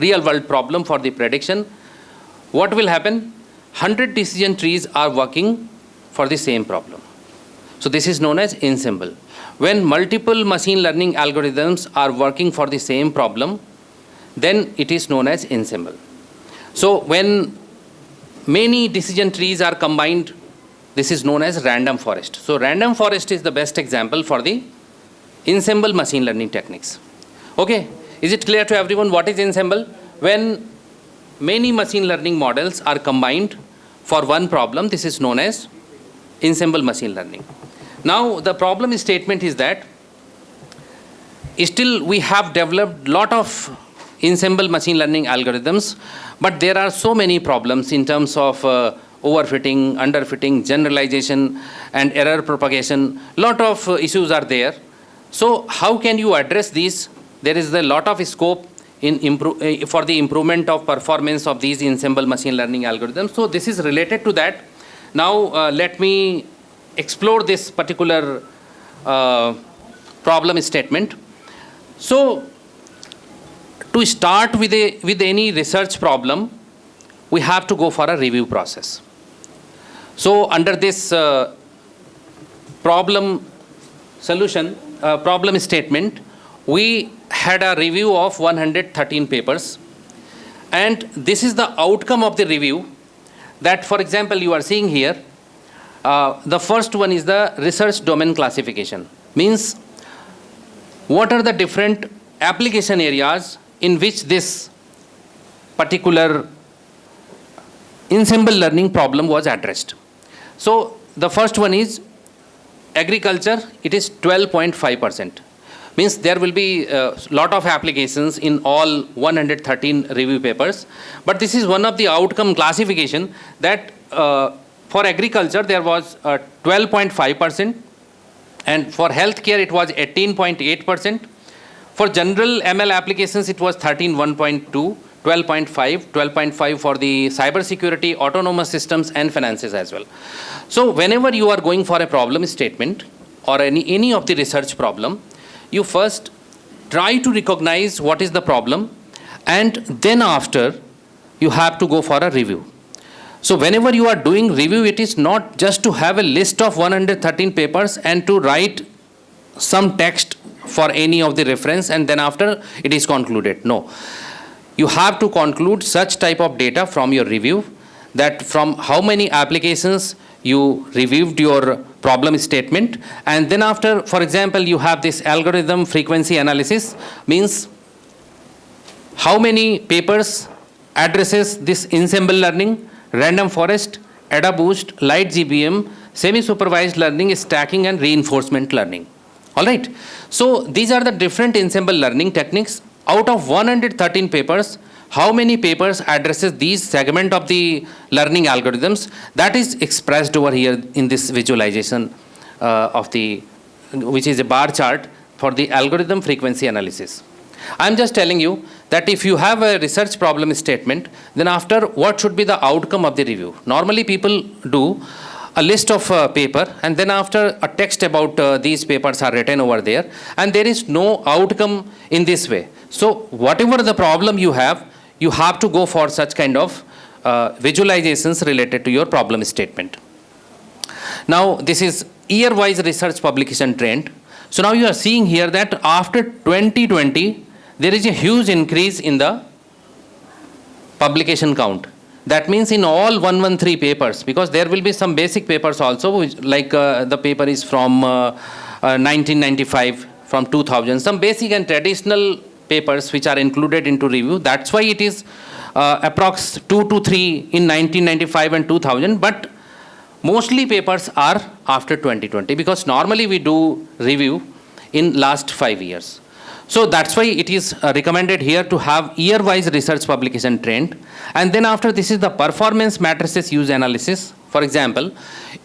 real world problem for the prediction, what will happen? 100 decision trees are working for the same problem. So this is known as ensemble. When multiple machine learning algorithms are working for the same problem, then it is known as ensemble. So when many decision trees are combined, this is known as random forest. So random forest is the best example for the ensemble machine learning techniques. Okay, is it clear to everyone what is ensemble? When many machine learning models are combined for one problem, this is known as ensemble machine learning. Now the problem statement is that still we have developed lot of ensemble machine learning algorithms, but there are so many problems in terms of overfitting, underfitting, generalization and error propagation. Lot of issues are there. So how can you address these? There is a lot of scope in for the improvement of performance of these ensemble machine learning algorithms. So this is related to that. Now let me explore this particular problem statement. So to start with any research problem, we have to go for a review process. So under this problem solution, problem statement, we had a review of 113 papers, and this is the outcome of the review. That, for example, you are seeing here, the first one is the research domain classification. Means what are the different application areas in which this particular ensemble learning problem was addressed. So the first one is agriculture. It is 12.5%. Means there will be a lot of applications in all 113 review papers, but this is one of the outcome classification that for agriculture there was 12.5%, and for healthcare it was 18.8%. For general ML applications it was 13.1.2, 12.5, 12.5 for the cybersecurity, autonomous systems and finances as well. So whenever you are going for a problem statement or any of the research problem, you first try to recognize what is the problem, and then after you have to go for a review. So whenever you are doing review, it is not just to have a list of 113 papers and to write some text for any of the reference and then after it is concluded. No. You have to conclude such type of data from your review, that from how many applications you reviewed your problem statement, and then after, for example, you have this algorithm frequency analysis, means how many papers addresses this ensemble learning, random forest, AdaBoost, LightGBM, semi-supervised learning, stacking and reinforcement learning. All right. So these are the different ensemble learning techniques. Out of 113 papers, how many papers addresses these segment of the learning algorithms, that is expressed over here in this visualization of the, which is a bar chart for the algorithm frequency analysis. I'm just telling you that if you have a research problem statement, then after what should be the outcome of the review? Normally people do a list of paper and then after a text about these papers are written over there, and there is no outcome in this way. So whatever the problem you have to go for such kind of visualizations related to your problem statement. Now this is year-wise research publication trend. So now you are seeing here that after 2020, there is a huge increase in the publication count. That means in all 113 papers, because there will be some basic papers also, which, like the paper is from 1995, from 2000, some basic and traditional papers which are included into review. That's why it is approx 2 to 3 in 1995 and 2000, but mostly papers are after 2020, because normally we do review in last 5 years. So that's why it is recommended here to have year-wise research publication trend. And then after, this is the performance matrices use analysis. For example,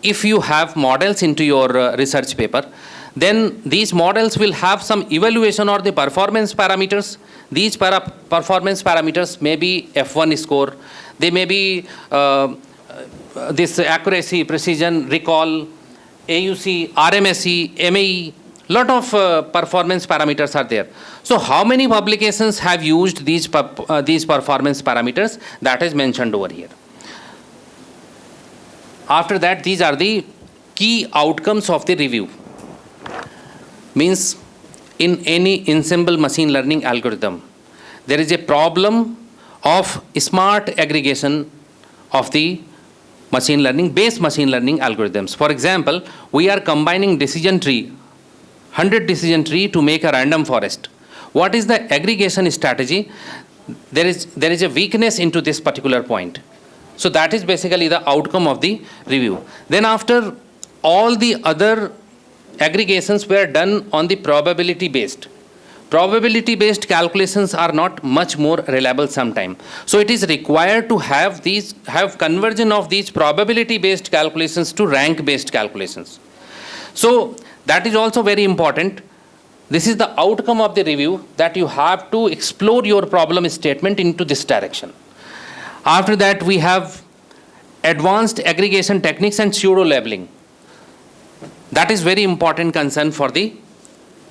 if you have models into your research paper, then these models will have some evaluation or the performance parameters. These performance parameters may be F1 score, they may be this accuracy, precision, recall, AUC, RMSE, MAE, lot of performance parameters are there. So how many publications have used these performance parameters? That is mentioned over here. After that, these are the key outcomes of the review. Means in any ensemble machine learning algorithm, there is a problem of smart aggregation of the machine learning, base machine learning algorithms. For example, we are combining decision tree, 100 decision tree to make a random forest. What is the aggregation strategy? There is a weakness into this particular point. So that is basically the outcome of the review. Then after, all the other aggregations were done on the probability based. Probability based calculations are not much more reliable sometime. So it is required to have conversion of these probability based calculations to rank based calculations. So that is also very important. This is the outcome of the review, that you have to explore your problem statement into this direction. After that, we have advanced aggregation techniques and pseudo labeling. That is very important concern for the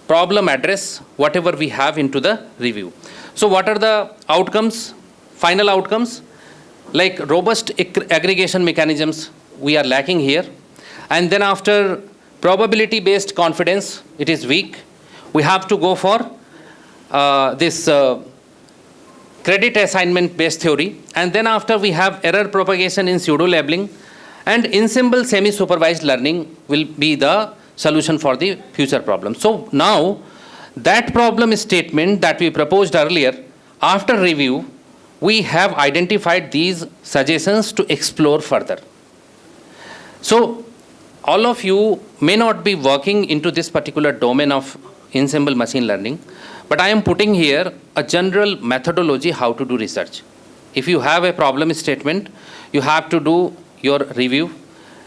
problem address, whatever we have into the review. So what are the outcomes, final outcomes? Like robust aggregation mechanisms, we are lacking here. And then after probability based confidence, it is weak. We have to go for this credit assignment based theory. And then after, we have error propagation in pseudo labeling, and ensemble semi supervised learning will be the solution for the future problem. So now that problem statement that we proposed earlier, after review, we have identified these suggestions to explore further. So all of you may not be working into this particular domain of ensemble machine learning, but I am putting here a general methodology how to do research. If you have a problem statement, you have to do your review.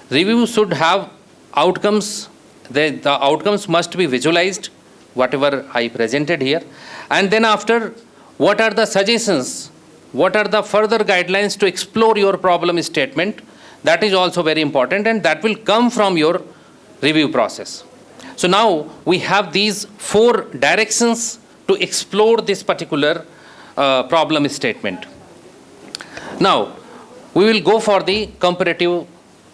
Review should have outcomes. The outcomes must be visualized, whatever I presented here. And then after, what are the suggestions? What are the further guidelines to explore your problem statement? That is also very important, and that will come from your review process. So now we have these 4 directions to explore this particular problem statement. Now, we will go for the comparative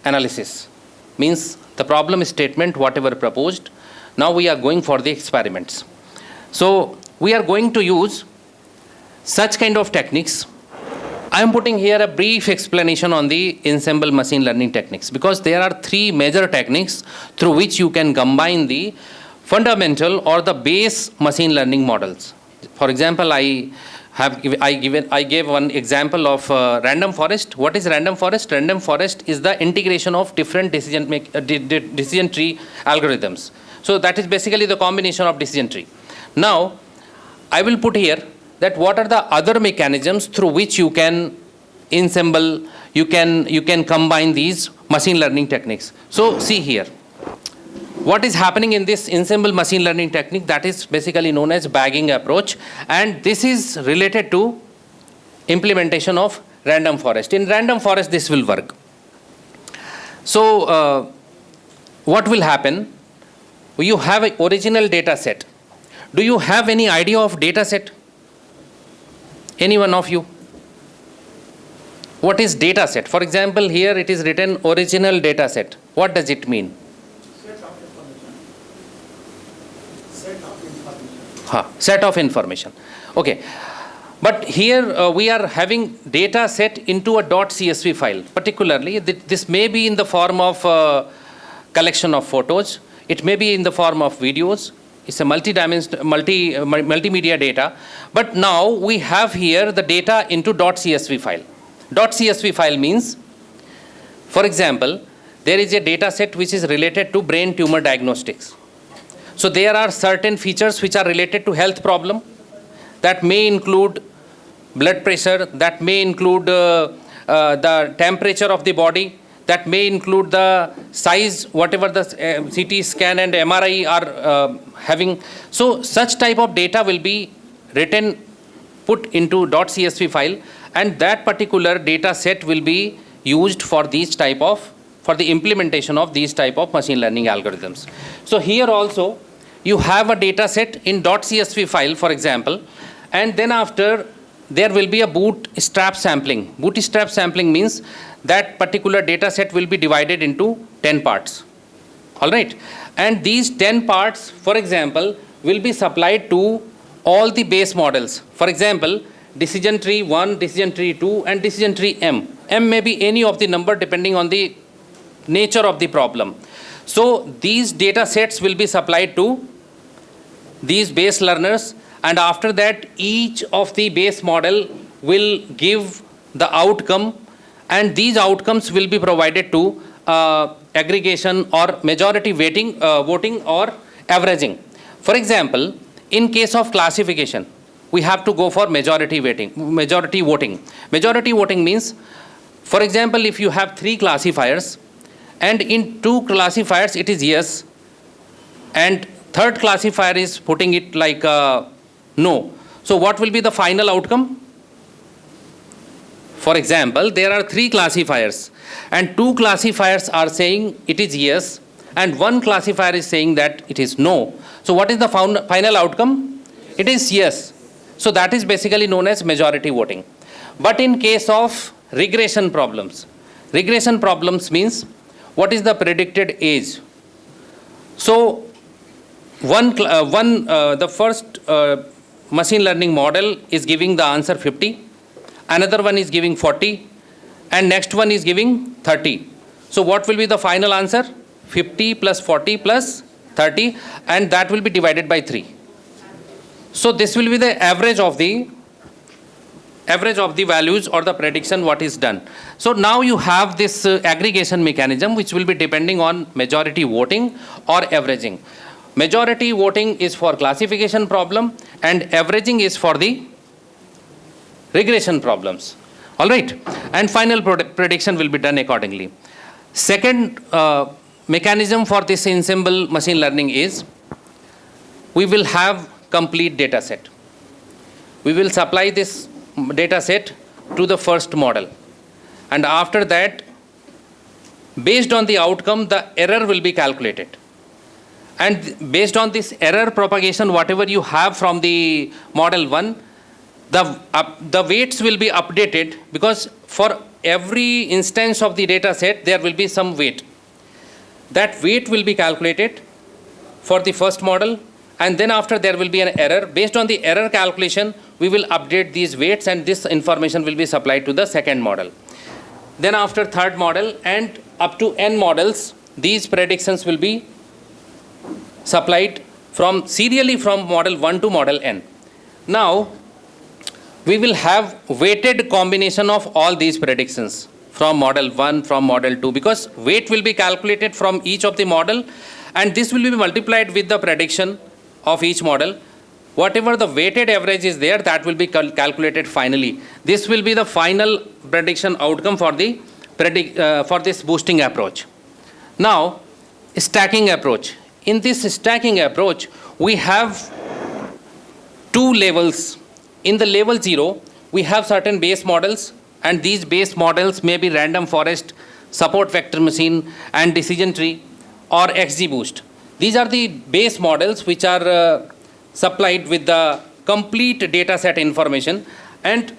analysis. Means the problem statement, whatever proposed, now we are going for the experiments. So we are going to use such kind of techniques. I am putting here a brief explanation on the ensemble machine learning techniques, because there are 3 major techniques through which you can combine the fundamental or the base machine learning models. For example, I gave one example of random forest. What is random forest? Random forest is the integration of different decision tree algorithms. So that is basically the combination of decision tree. Now, I will put here that what are the other mechanisms through which you can ensemble, you can combine these machine learning techniques. So see here, what is happening in this ensemble machine learning technique, that is basically known as bagging approach, and this is related to implementation of random forest. In random forest, this will work. So what will happen? You have an original data set. Do you have any idea of data set? Any one of you? What is data set? For example, here it is written original data set. What does it mean? Set of information. Okay. But here we are having data set into a .csv file. Particularly, this may be in the form of collection of photos. It may be in the form of videos. It's a multimedia data. But now we have here the data into .csv file. .csv file means, for example, there is a data set which is related to brain tumor diagnostics. So there are certain features which are related to health problem. That may include blood pressure, that may include the temperature of the body, that may include the size, whatever the CT scan and MRI are having. So such type of data will be written, put into .csv file, and that particular data set will be used for these type of, for the implementation of these type of machine learning algorithms. So here also you have a data set in .csv file, for example, and then after there will be a bootstrap sampling. Bootstrap sampling means that particular data set will be divided into 10 parts. All right. And these 10 parts, for example, will be supplied to all the base models. For example, decision tree 1, decision tree 2, and decision tree M. M may be any of the number depending on the nature of the problem. So these data sets will be supplied to these base learners, and after that each of the base model will give the outcome, and these outcomes will be provided to aggregation or majority voting or averaging. For example, in case of classification, we have to go for majority voting. Majority voting means, for example, if you have 3 classifiers, and in 2 classifiers it is yes, and third classifier is putting it like no. So what will be the final outcome? For example, there are 3 classifiers, and 2 classifiers are saying it is yes, and 1 classifier is saying that it is no. So what is the final outcome? It is yes. So that is basically known as majority voting. But in case of regression problems means what is the predicted age? So the first machine learning model is giving the answer 50, another one is giving 40, and next one is giving 30. So what will be the final answer? 50 plus 40 plus 30, and that will be divided by 3. So this will be the average of the values or the prediction what is done. So now you have this aggregation mechanism which will be depending on majority voting or averaging. Majority voting is for classification problem, and averaging is for the regression problems. All right. And final prediction will be done accordingly. Second mechanism for this ensemble machine learning is we will have complete data set. We will supply this data set to the first model, and after that, based on the outcome, the error will be calculated. And based on this error propagation, whatever you have from the model 1, the weights will be updated, because for every instance of the data set, there will be some weight. That weight will be calculated for the first model, and then after there will be an error. Based on the error calculation, we will update these weights, and this information will be supplied to the second model. Then after third model and up to n models, these predictions will be supplied serially from model 1 to model n. Now, we will have weighted combination of all these predictions from model 1, from model 2, because weight will be calculated from each of the model, and this will be multiplied with the prediction of each model. Whatever the weighted average is there, that will be calculated finally. This will be the final prediction outcome for the for this boosting approach. Now, stacking approach. In this stacking approach, we have 2 levels. In the level 0, we have certain base models, and these base models may be random forest, support vector machine, and decision tree, or XGBoost. These are the base models which are supplied with the complete data set information, and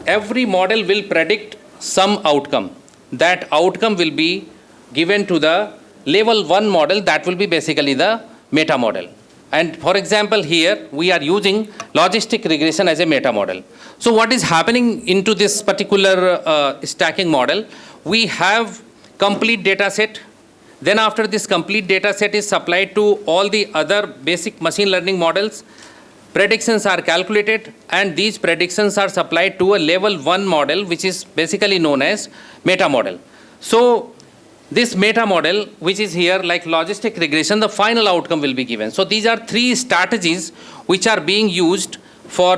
every model will predict some outcome. That outcome will be given to the level 1 model, that will be basically the meta model. And for example, here we are using logistic regression as a meta model. So what is happening into this particular stacking model? We have complete data set. Then after this complete data set is supplied to all the other basic machine learning models, predictions are calculated, and these predictions are supplied to a level 1 model, which is basically known as meta model. So this meta model, which is here like logistic regression, the final outcome will be given. So these are 3 strategies which are being used for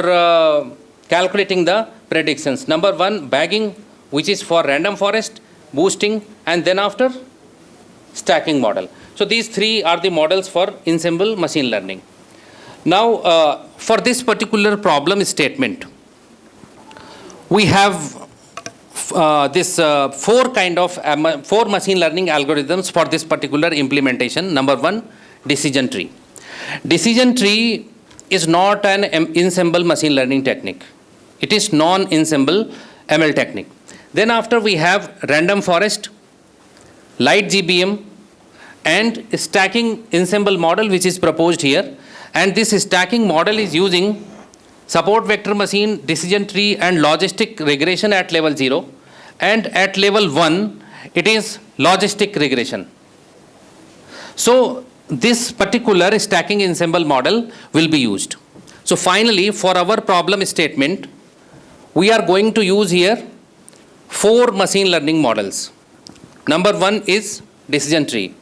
calculating the predictions. Number 1, bagging, which is for random forest, boosting, and then after stacking model. So these 3 are the models for ensemble machine learning. Now, for this particular problem statement, we have this 4 machine learning algorithms for this particular implementation. Number 1, decision tree. Decision tree is not an ensemble machine learning technique. It is non-ensemble ML technique. Then after we have random forest, light GBM, and stacking ensemble model which is proposed here. And this stacking model is using support vector machine, decision tree and logistic regression at level 0. And at level 1, it is logistic regression. So this particular stacking ensemble model will be used. So finally, for our problem statement, we are going to use here 4 machine learning models. Number 1 is decision tree.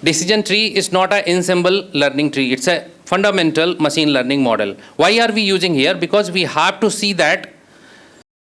Decision tree is not an ensemble learning tree. It's a fundamental machine learning model. Why are we using here? Because we have to see that